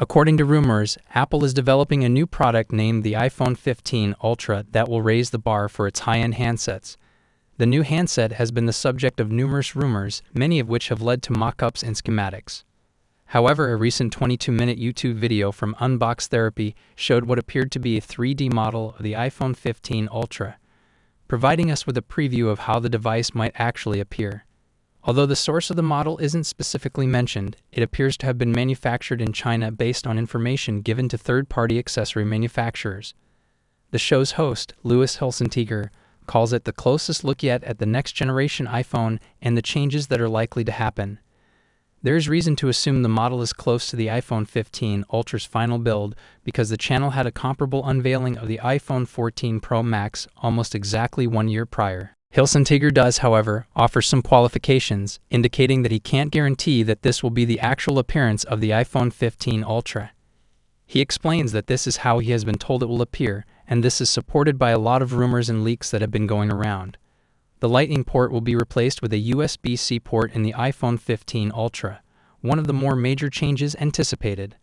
According to rumors, Apple is developing a new product named the iPhone 15 Ultra that will raise the bar for its high-end handsets. The new handset has been the subject of numerous rumors, many of which have led to mock-ups and schematics. However, a recent 22-minute YouTube video from Unbox Therapy showed what appeared to be a 3D model of the iPhone 15 Ultra, providing us with a preview of how the device might actually appear. Although the source of the model isn't specifically mentioned, it appears to have been manufactured in China based on information given to third-party accessory manufacturers. The show's host, Louis Hilsenteger, calls it the closest look yet at the next-generation iPhone and the changes that are likely to happen. There is reason to assume the model is close to the iPhone 15 Ultra's final build because the channel had a comparable unveiling of the iPhone 14 Pro Max almost exactly 1 year prior. Hilsenteger does, however, offer some qualifications, indicating that he can't guarantee that this will be the actual appearance of the iPhone 15 Ultra. He explains that this is how he has been told it will appear, and this is supported by a lot of rumors and leaks that have been going around. The Lightning port will be replaced with a USB-C port in the iPhone 15 Ultra, one of the more major changes anticipated.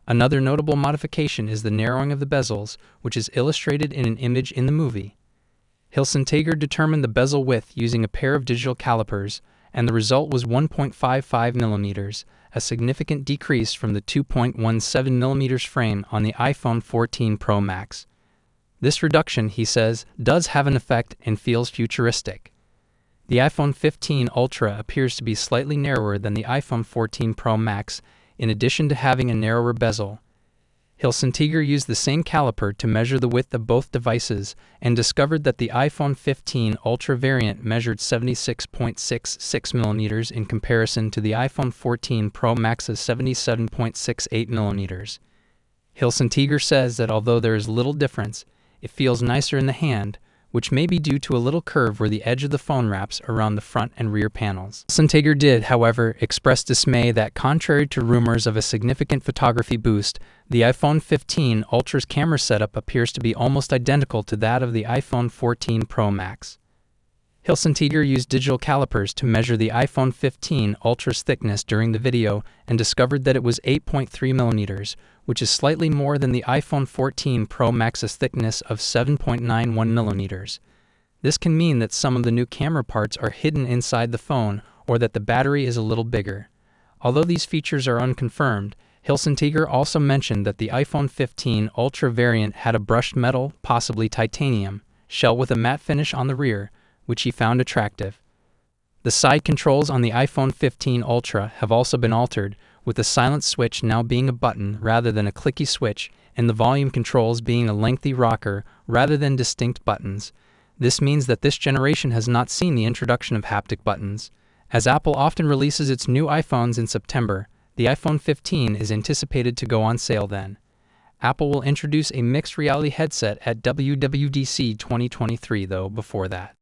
Another notable modification is the narrowing of the bezels, which is illustrated in an image in the movie. Hilsenteger determined the bezel width using a pair of digital calipers, and the result was 1.55 millimeters, a significant decrease from the 2.17 millimeters frame on the iPhone 14 Pro Max. This reduction, he says, does have an effect and feels futuristic. The iPhone 15 Ultra appears to be slightly narrower than the iPhone 14 Pro Max, in addition to having a narrower bezel. Hilsenteger used the same caliper to measure the width of both devices and discovered that the iPhone 15 Ultra variant measured 76.66 millimeters in comparison to the iPhone 14 Pro Max's 77.68 millimeters. Hilsenteger says that although there is little difference, it feels nicer in the hand, which may be due to a little curve where the edge of the phone wraps around the front and rear panels. Hilsenteger did, however, express dismay that contrary to rumors of a significant photography boost, the iPhone 15 Ultra's camera setup appears to be almost identical to that of the iPhone 14 Pro Max. Hilsenteger used digital calipers to measure the iPhone 15 Ultra's thickness during the video and discovered that it was 8.3 millimeters, which is slightly more than the iPhone 14 Pro Max's thickness of 7.91 millimeters. This can mean that some of the new camera parts are hidden inside the phone or that the battery is a little bigger. Although these features are unconfirmed, Hilsenteger also mentioned that the iPhone 15 Ultra variant had a brushed metal, possibly titanium, shell with a matte finish on the rear, which he found attractive. The side controls on the iPhone 15 Ultra have also been altered, with the silent switch now being a button rather than a clicky switch, and the volume controls being a lengthy rocker rather than distinct buttons. This means that this generation has not seen the introduction of haptic buttons. As Apple often releases its new iPhones in September, the iPhone 15 is anticipated to go on sale then. Apple will introduce a mixed reality headset at WWDC 2023 though before that.